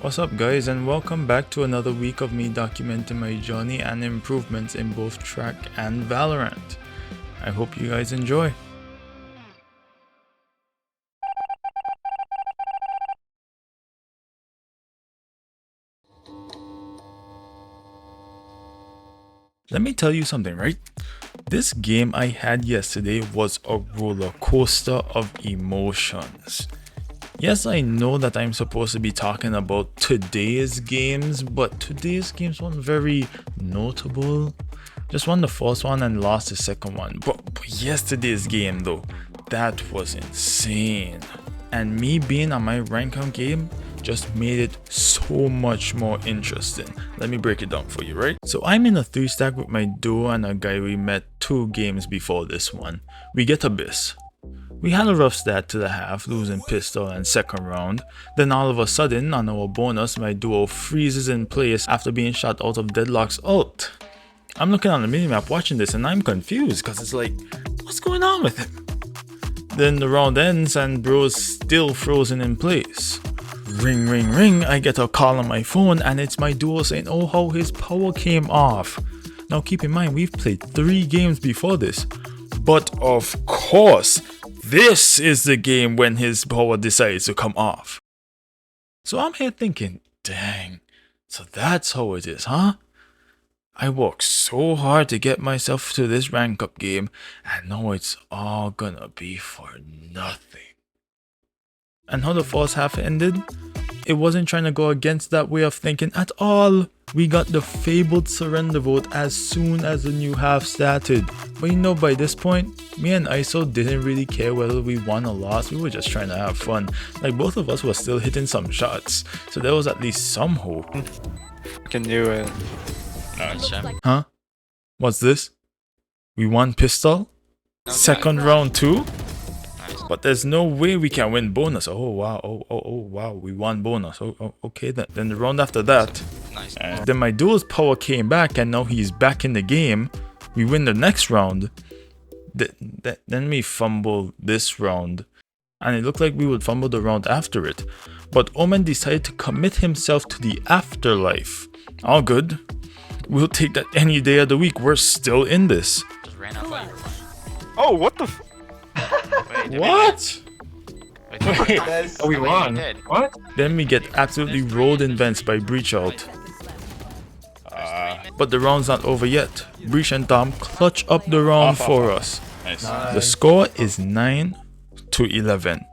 What's up guys, and welcome back to another week of me documenting my journey and improvements in both track and Valorant. I hope you guys enjoy. Let me tell you something, right? This game I had yesterday was a roller coaster of emotions. Yes, I know that I'm supposed to be talking about today's games, but today's games weren't very notable. Just won the first one and lost the second one. But yesterday's game though, that was insane. And me being on my rank count game just made it so much more interesting. Let me break it down for you, right? So I'm in a 3-stack with my duo and a guy we met 2 games before this one. We get Abyss. We had a rough start to the half, losing pistol and second round. Then all of a sudden, on our bonus, my duo freezes in place after being shot out of Deadlock's ult. I'm looking on the minimap watching this and I'm confused because it's like, what's going on with him? Then the round ends and bro's still frozen in place. Ring ring ring, I get a call on my phone and it's my duo saying oh how his power came off. Now keep in mind we've played 3 games before this. But of course, this is the game when his power decides to come off. So I'm here thinking, dang, so that's how it is, huh? I worked so hard to get myself to this rank up game and now it's all gonna be for nothing. And how the first half ended? It wasn't trying to go against that way of thinking at all. We got the fabled surrender vote as soon as the new half started. But you know, by this point, me and ISO didn't really care whether we won or lost. We were just trying to have fun. Like both of us were still hitting some shots. So there was at least some hope. Can do it. Huh? What's this? We won pistol? Second round too? But there's no way we can win bonus. Oh wow, oh wow, we won bonus. Oh okay, then the round after that. Nice. Then my duo's power came back and now he's back in the game. We win the next round. Then we fumble this round. And it looked like we would fumble the round after it. But Omen decided to commit himself to the afterlife. All good. We'll take that any day of the week. We're still in this. Just ran out while you were Oh, what the Wait, What? Wait, Oh, we won. What? Then we get absolutely rolled in vents by Breach out. But the round's not over yet. Breach and Tom clutch up the round for us. Nice. The score is 9-11.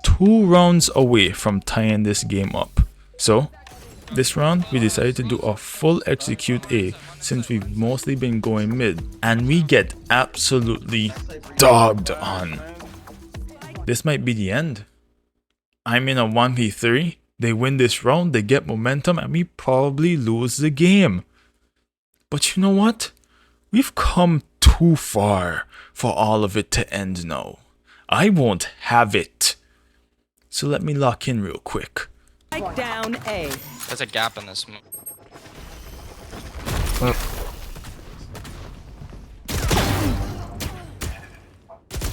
2 rounds away from tying this game up. So, this round we decided to do a full execute A since we've mostly been going mid. And we get absolutely dogged on. This might be the end. I'm in a 1v3. They win this round, they get momentum, and we probably lose the game. But you know what? We've come too far for all of it to end now. I won't have it. So let me lock in real quick. Down A. There's a gap in this.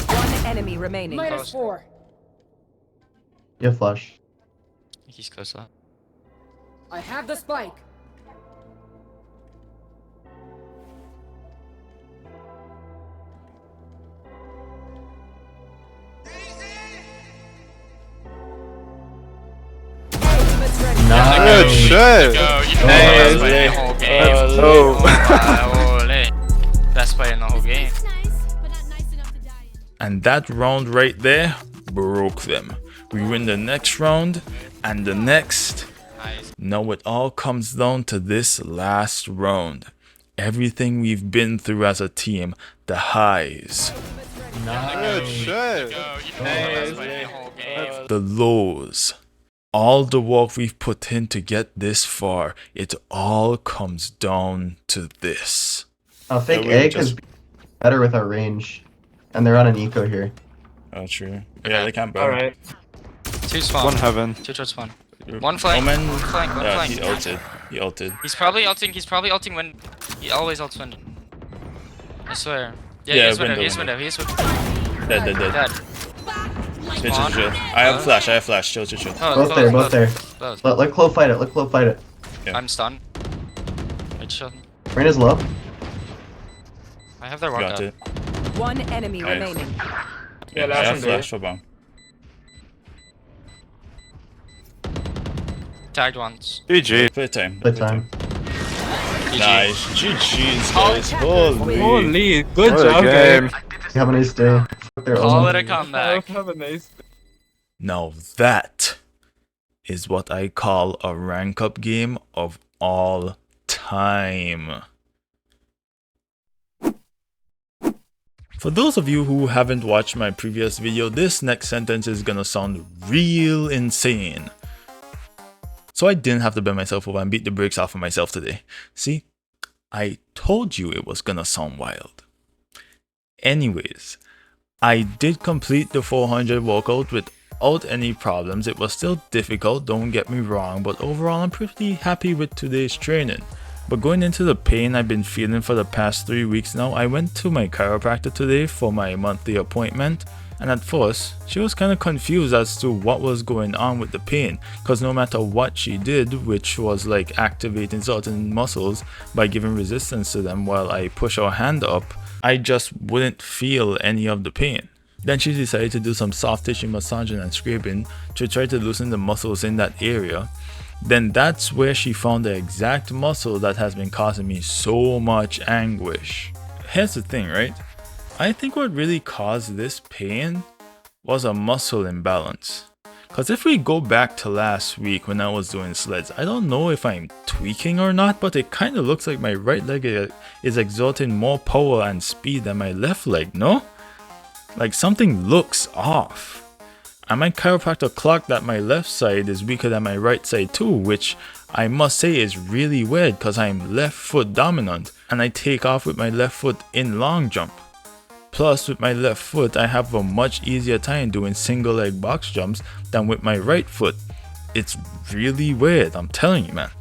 One enemy remaining. -4. You have flash. He's close to that. I have the spike. Good shit! Go, you Hey, know, best play in the whole game. Best play in the whole game. And that round right there broke them. We win the next round and the next. Nice. Now it all comes down to this last round. Everything we've been through as a team, the highs, Good shit! Go, you know, best play in the whole game. the lows, all the work we've put in to get this far, it all comes down to this. I think Yeah, we A just- is better with our range. And they're on an eco here. Oh, true. Yeah, they can't burn. Alright. 2 spawn. One heaven. 2 towards spawn. One flank. Omen, One flank. One yeah, flank. he ulted. He ulted. He's probably ulting when he always ults when. I swear. Yeah, Yeah, he's window. window, He's window. He's window. Dead. Dead. Chill. I have flash. Chill. Oh, Both there, both there. Close. Let Clo fight it. Let Clo fight it. Yeah. I'm stunned. Wait, shut. Rain is low. I have their walk Got up. it. One enemy Nice. remaining. Yeah, I last have one flash for bomb. Tagged once. GG. Play time. Play time. GG. Nice. GG's, guys. Holy. Holy, good What a job, game. Have a nice day. They're Call open. it a comeback. Have a nice Now that is what I call a rank up game of all time. For those of you who haven't watched my previous video, this next sentence is gonna sound real insane. So I didn't have to bend myself over and beat the brakes off of myself today. See, I told you it was gonna sound wild. Anyways, I did complete the 400 walkout without any problems. It was still difficult, don't get me wrong, but overall I'm pretty happy with today's training. But going into the pain I've been feeling for the past 3 weeks now, I went to my chiropractor today for my monthly appointment, and at first, she was kind of confused as to what was going on with the pain, cause no matter what she did, which was like activating certain muscles by giving resistance to them while I push her hand up, I just wouldn't feel any of the pain. Then she decided to do some soft tissue massaging and scraping to try to loosen the muscles in that area. Then that's where she found the exact muscle that has been causing me so much anguish. Here's the thing, right? I think what really caused this pain was a muscle imbalance. Cause if we go back to last week when I was doing sleds, I don't know if I'm tweaking or not, but it kind of looks like my right leg is exerting more power and speed than my left leg, no? Like something looks off. And my chiropractor clocked that my left side is weaker than my right side too, which I must say is really weird because I'm left foot dominant and I take off with my left foot in long jump. Plus with my left foot I have a much easier time doing single leg box jumps than with my right foot. It's really weird, I'm telling you, man.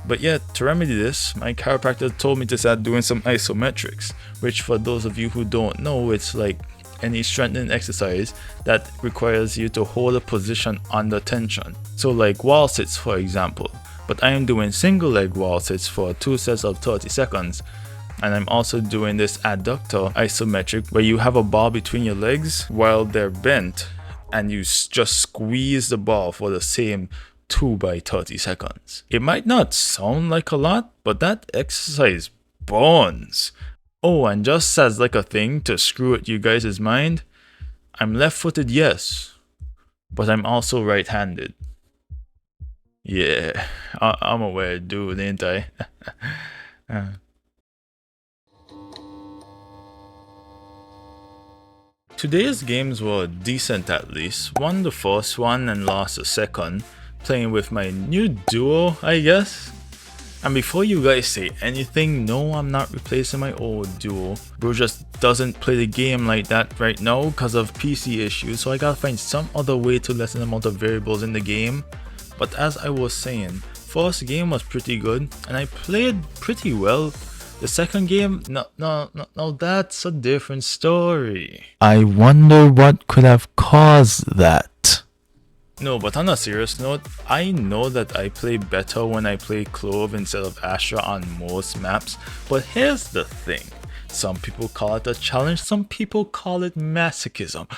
But yet, to remedy this, my chiropractor told me to start doing some isometrics, which for those of you who don't know, it's like any strengthening exercise that requires you to hold a position under tension. So like wall sits for example, but I am doing single leg wall sits for 2 sets of 30 seconds. And I'm also doing this adductor isometric where you have a ball between your legs while they're bent and you just squeeze the ball for the same 2 by 30 seconds. It might not sound like a lot, but that exercise burns. Oh, and just as like a thing to screw with you guys' mind, I'm left-footed, yes, but I'm also right-handed. Yeah, I'm a weird dude, ain't I? Today's games were decent at least. Won the first one and lost the second, playing with my new duo, I guess. And before you guys say anything, no, I'm not replacing my old duo. Bro just doesn't play the game like that right now because of PC issues, so I gotta find some other way to lessen the amount of variables in the game. But as I was saying, first game was pretty good and I played pretty well. The second game, no, that's a different story. I wonder what could have caused that. No, but on a serious note, I know that I play better when I play Clove instead of Astra on most maps, but here's the thing. Some people call it a challenge, some people call it masochism,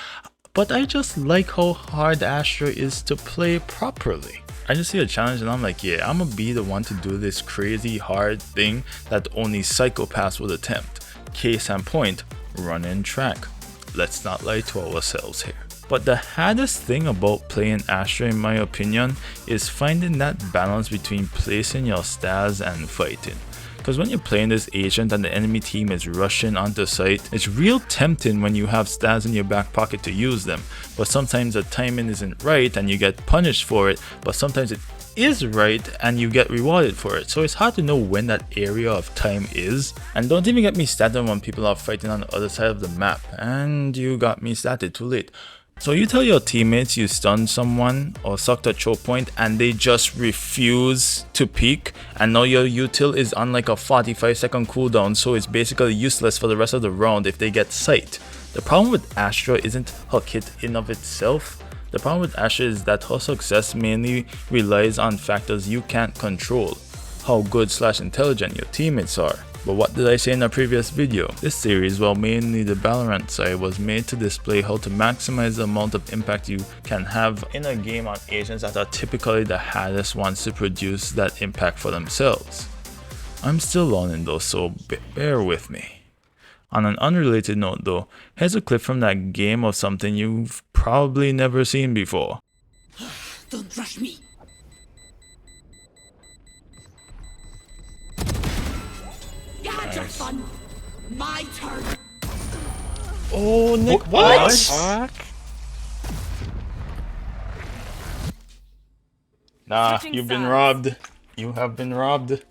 but I just like how hard Astra is to play properly. I just see a challenge and I'm like, yeah, I'm gonna be the one to do this crazy hard thing that only psychopaths would attempt. Case in point, running track. Let's not lie to ourselves here. But the hardest thing about playing Astra in my opinion is finding that balance between placing your stars and fighting. Because when you're playing this agent and the enemy team is rushing onto site, it's real tempting when you have stars in your back pocket to use them. But sometimes the timing isn't right and you get punished for it, but sometimes it is right and you get rewarded for it. So it's hard to know when that area of time is. And don't even get me started when people are fighting on the other side of the map. And you got me started too late. So you tell your teammates you stunned someone or sucked a choke point and they just refuse to peek, and now your util is on like a 45-second cooldown, so it's basically useless for the rest of the round if they get sight. The problem with Astra isn't her kit in of itself, The problem with Ashe is that her success mainly relies on factors you can't control, how good/intelligent your teammates are. But what did I say in a previous video? This series, well mainly the Valorant side, was made to display how to maximize the amount of impact you can have in a game on agents that are typically the hardest ones to produce that impact for themselves. I'm still learning though, so bear with me. On an unrelated note though, here's a clip from that game of something you've probably never seen before. Don't rush me. You had your fun. My turn. Oh, Nick, What? Nah, Switching you've been sides. robbed. You have been robbed.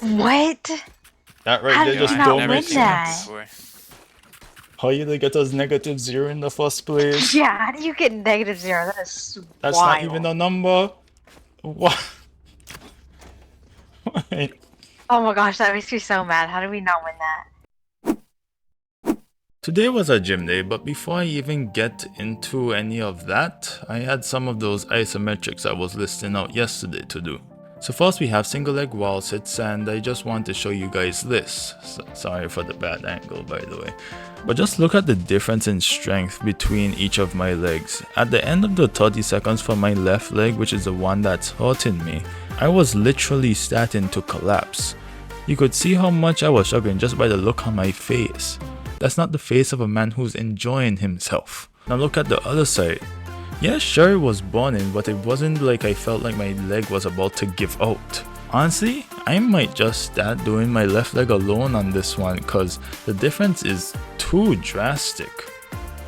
What? That right How there did you just not don't win make that? sense. How you gonna get us -0 in the first place? Yeah, how do you get -0? That is That's wild. not even a number. What? Wait. Oh my gosh, that makes me so mad. How did we not win that? Today was a gym day, but before I even get into any of that, I had some of those isometrics I was listing out yesterday to do. So first we have single leg wall sits, and I just want to show you guys this. Sorry for the bad angle, by the way. But just look at the difference in strength between each of my legs. At the end of the 30 seconds for my left leg, which is the one that's hurting me, I was literally starting to collapse. You could see how much I was struggling just by the look on my face. That's not the face of a man who's enjoying himself. Now look at the other side. Yeah, sure it was burning, but it wasn't like I felt like my leg was about to give out. Honestly, I might just start doing my left leg alone on this one cause the difference is too drastic.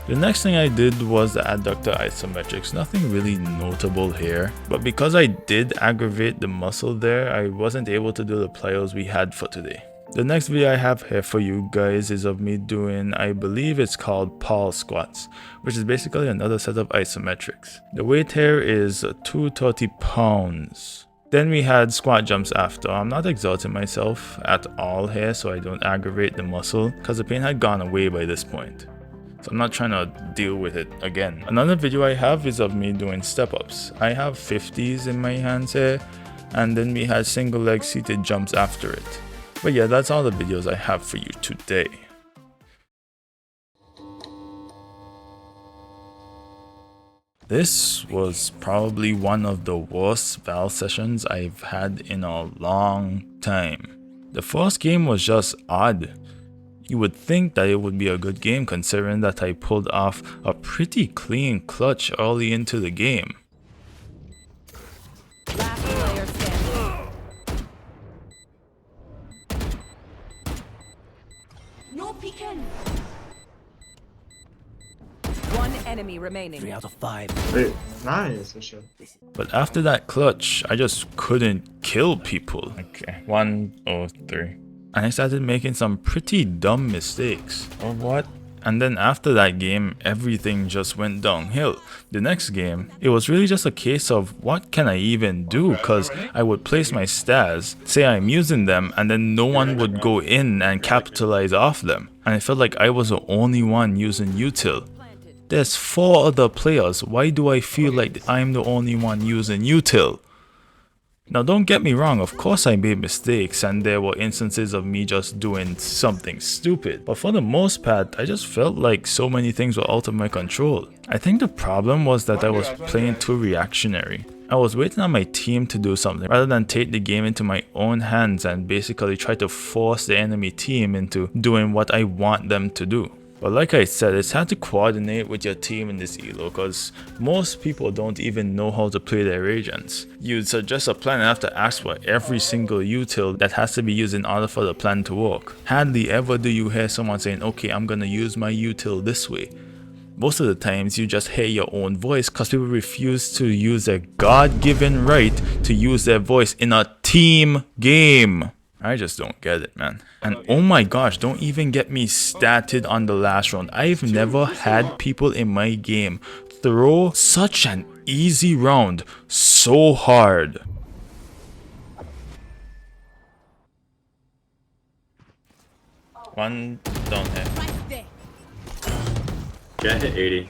The next thing I did was the adductor isometrics, nothing really notable here, but because I did aggravate the muscle there, I wasn't able to do the plyos we had for today. The next video I have here for you guys is of me doing, I believe it's called pal squats, which is basically another set of isometrics. The weight here is 230 pounds. Then we had squat jumps after. I'm not exerting myself at all here so I don't aggravate the muscle because the pain had gone away by this point. So I'm not trying to deal with it again. Another video I have is of me doing step ups. I have 50s in my hands here, and then we had single leg seated jumps after it. But yeah, that's all the videos I have for you today. This was probably one of the worst Val sessions I've had in a long time. The first game was just odd. You would think that it would be a good game considering that I pulled off a pretty clean clutch early into the game. Last player standing. No peeking. One enemy remaining. Wait, nice. But after that clutch, I just couldn't kill people. Okay, 103. And I started making some pretty dumb mistakes. Or what? And then after that game, everything just went downhill. The next game, it was really just a case of what can I even do, cause I would place my stars, say I'm using them, and then no one would go in and capitalize off them. And I felt like I was the only one using util. There's 4 other players, why do I feel like I'm the only one using util? Now don't get me wrong, of course I made mistakes and there were instances of me just doing something stupid, but for the most part I just felt like so many things were out of my control. I think the problem was that I was playing too reactionary. I was waiting on my team to do something rather than take the game into my own hands and basically try to force the enemy team into doing what I want them to do. But like I said, it's hard to coordinate with your team in this elo because most people don't even know how to play their agents. You'd suggest a plan and have to ask for every single util that has to be used in order for the plan to work. Hardly ever do you hear someone saying, okay, I'm gonna use my util this way. Most of the times you just hear your own voice because people refuse to use their God-given right to use their voice in a team game. I just don't get it, man. And oh my gosh, don't even get me started on the last round. I've never had people in my game throw such an easy round so hard. One down here. Right there. Jet hit 80.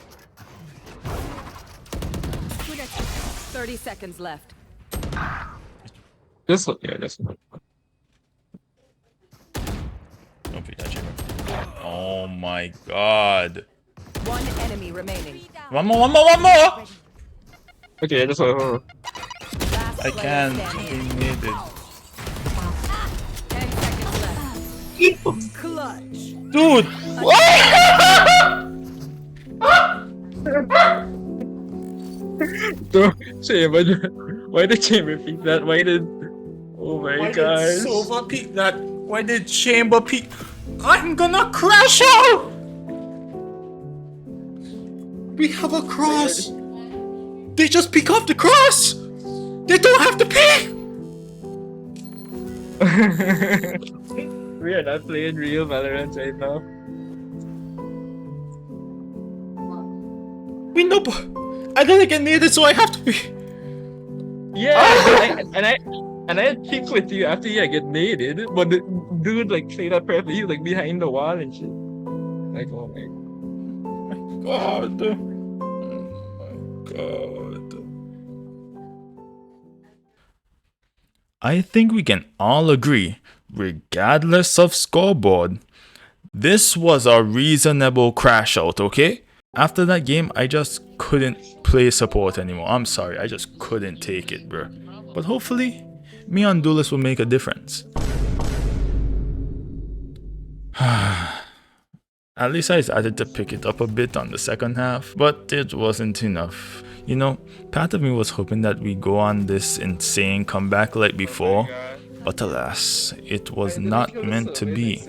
30 seconds left. This one, yeah, this one. Don't pick that chamber. Oh my god. One enemy remaining. One more, one more, one more! Okay, this one. Last I player can't. standing. He needed. 10 seconds left. Clutch. Dude! Chamber. Why did Chamber pick that? Why did? Oh my gosh. Sova peek that? Why did chamber peek? I'm gonna crash out! We have a cross! They just pick off the cross! They don't have to peek! We are not playing real Valorant right now. We know, but I gotta get needed, so I have to be. Yeah, and I pick with you after you get naded, but the dude like played up perfectly. He was like behind the wall and shit. Like, oh my God. Oh my god. I think we can all agree, regardless of scoreboard, this was a reasonable crash out, okay? After that game, I just couldn't play support anymore. I'm sorry, I just couldn't take it, bro. But hopefully, me on Duelist will make a difference. At least I decided to pick it up a bit on the second half, but it wasn't enough. You know, part of me was hoping that we go on this insane comeback like before, but alas, it was not meant to be.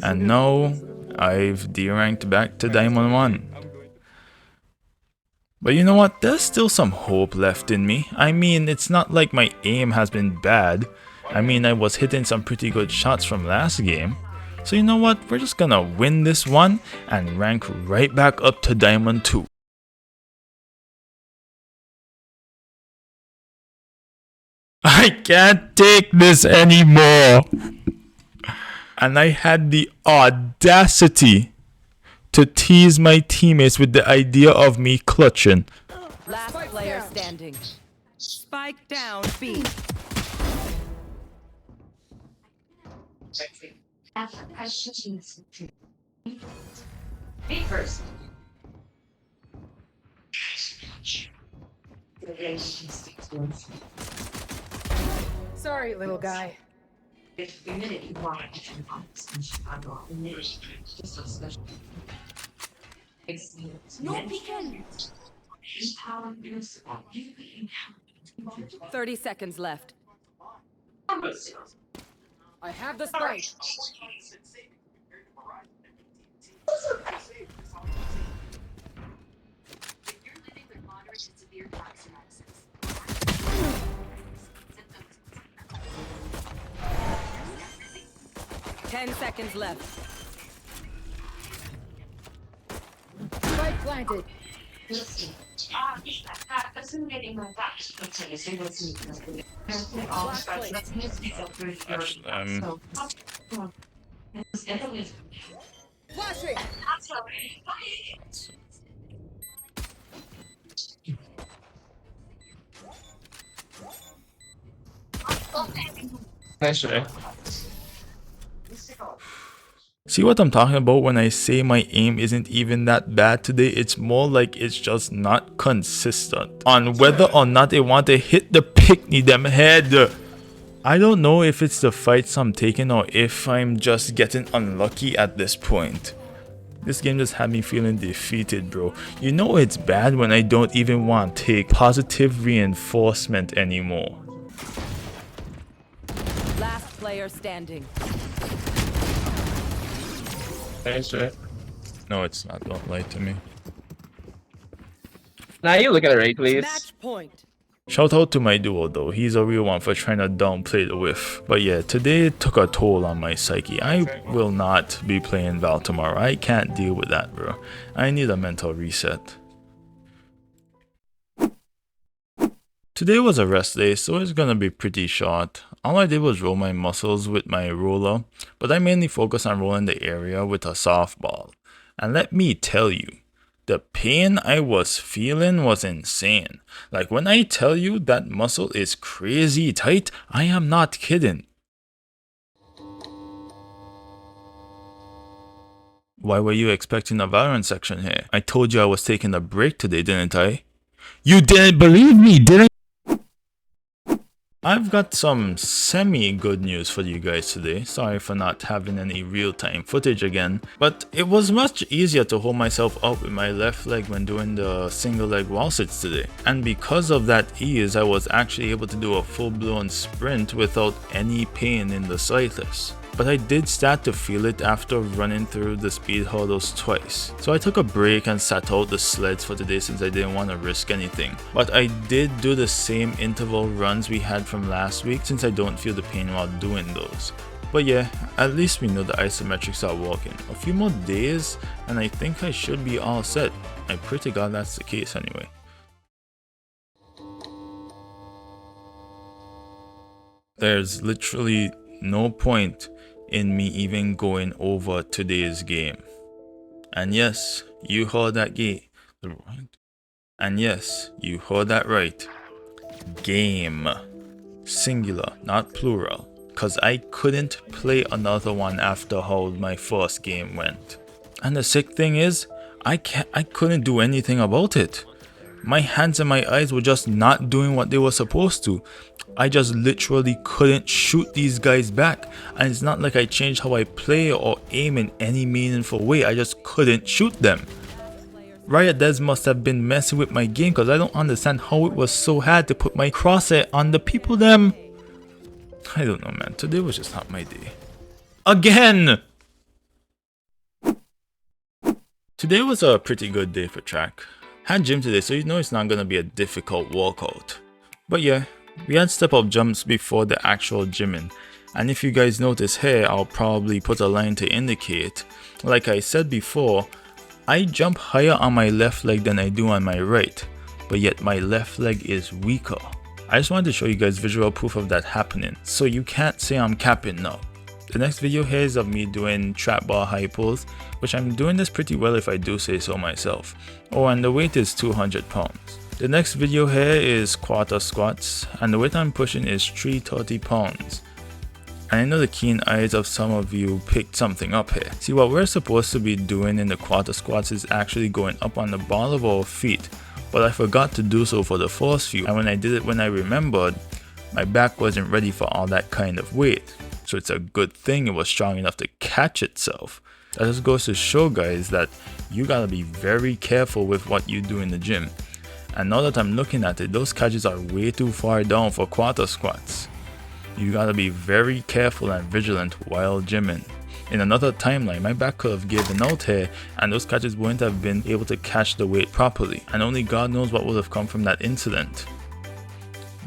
And now, I've D-ranked back to Diamond 1. But you know what, there's still some hope left in me. I mean, it's not like my aim has been bad. I mean, I was hitting some pretty good shots from last game. So you know what, we're just gonna win this one and rank right back up to Diamond 2. I can't take this anymore. And I had the audacity to tease my teammates with the idea of me clutching. Last player standing. Spike down B. Me first. Sorry, little guy. No peeking. 30 seconds left. I have the spike. Ten seconds left. Spike planted. Flashing. Nice try. See what I'm talking about when I say my aim isn't even that bad today? It's more like it's just not consistent on whether or not they want to hit the pickney them head. I don't know if it's the fights I'm taking or if I'm just getting unlucky at this point. This game just had me feeling defeated, bro. You know it's bad when I don't even want to take positive reinforcement anymore. Last player standing. Nice try. No, it's not. Don't lie to me. Now you look at it right, please. Match point. Shout out to my duo though, he's a real one for trying to downplay the whiff. But yeah, today it took a toll on my psyche. I will not be playing Val tomorrow. I can't deal with that, bro. I need a mental reset. Today was a rest day, so it's gonna be pretty short. All I did was roll my muscles with my roller, but I mainly focused on rolling the area with a softball. And let me tell you, The pain I was feeling was insane. Like when I tell you that muscle is crazy tight, I am not kidding. Why were you expecting a Valorant section here? I told you I was taking a break today, didn't I? You didn't believe me, didn't you? I've got some semi-good news for you guys today. Sorry for not having any real-time footage again, but it was much easier to hold myself up with my left leg when doing the single leg wall sits today. And because of that ease, I was actually able to do a full-blown sprint without any pain in the slightest. But I did start to feel it after running through the speed hurdles twice. So I took a break and sat out the sleds for today since I didn't want to risk anything. But I did do the same interval runs we had from last week since I don't feel the pain while doing those. But yeah, at least we know the isometrics are working. A few more days and I think I should be all set. I pray to God that's the case anyway. There's literally no point in me even going over today's game. And yes, you heard that right. Game. Singular, not plural. Cause I couldn't play another one after how my first game went. And the sick thing is, I couldn't do anything about it. My hands and my eyes were just not doing what they were supposed to. I just literally couldn't shoot these guys back, and it's not like I changed how I play or aim in any meaningful way, I just couldn't shoot them. Riot Devs must have been messing with my game because I don't understand how it was so hard to put my crosshair on the people them. I don't know, man, today was just not my day. Again! Today was a pretty good day for track. Had gym today, so you know it's not gonna be a difficult workout. But yeah, we had step up jumps before the actual gymming, and if you guys notice here, I'll probably put a line to indicate. Like I said before, I jump higher on my left leg than I do on my right, but yet my left leg is weaker. I just wanted to show you guys visual proof of that happening, so you can't say I'm capping now. The next video here is of me doing trap bar high pulls, which I'm doing this pretty well if I do say so myself. Oh, and the weight is 200 pounds. The next video here is quarter squats, and the weight I'm pushing is 330 pounds. And I know the keen eyes of some of you picked something up here. See, what we're supposed to be doing in the quarter squats is actually going up on the ball of our feet, but I forgot to do so for the first few, and when I did it when I remembered, my back wasn't ready for all that kind of weight. So it's a good thing it was strong enough to catch itself. That just goes to show guys that you gotta be very careful with what you do in the gym. And now that I'm looking at it, those catches are way too far down for quarter squats. You gotta be very careful and vigilant while gymming. In another timeline, my back could have given out here and those catches wouldn't have been able to catch the weight properly. And only God knows what would have come from that incident.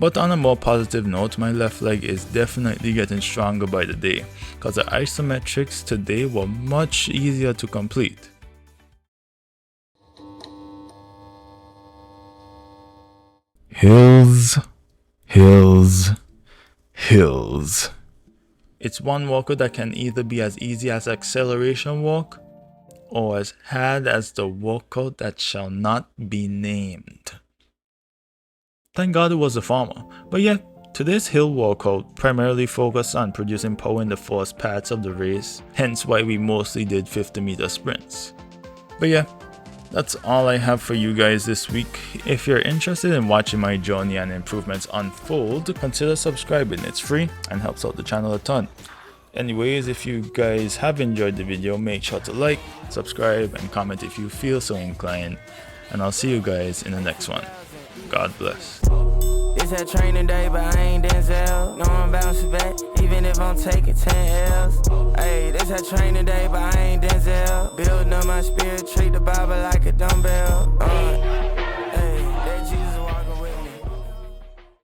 But on a more positive note, my left leg is definitely getting stronger by the day, cause the isometrics today were much easier to complete. Hills, hills, hills. It's one workout that can either be as easy as acceleration walk or as hard as the workout that shall not be named. Thank God it was a farmer. But yeah, today's hill workout primarily focused on producing power in the first parts of the race, hence why we mostly did 50-meter sprints. But yeah, that's all I have for you guys this week. If you're interested in watching my journey and improvements unfold, consider subscribing. It's free and helps out the channel a ton. Anyways, if you guys have enjoyed the video, make sure to like, subscribe, and comment if you feel so inclined. And I'll see you guys in the next one. God bless. It's that training day, but I ain't Denzel. No, I'm bouncing back, even if I'm taking 10 L's. Hey, this that training day, but I ain't Denzel. Building up my spirit, treat the Bible like a dumbbell.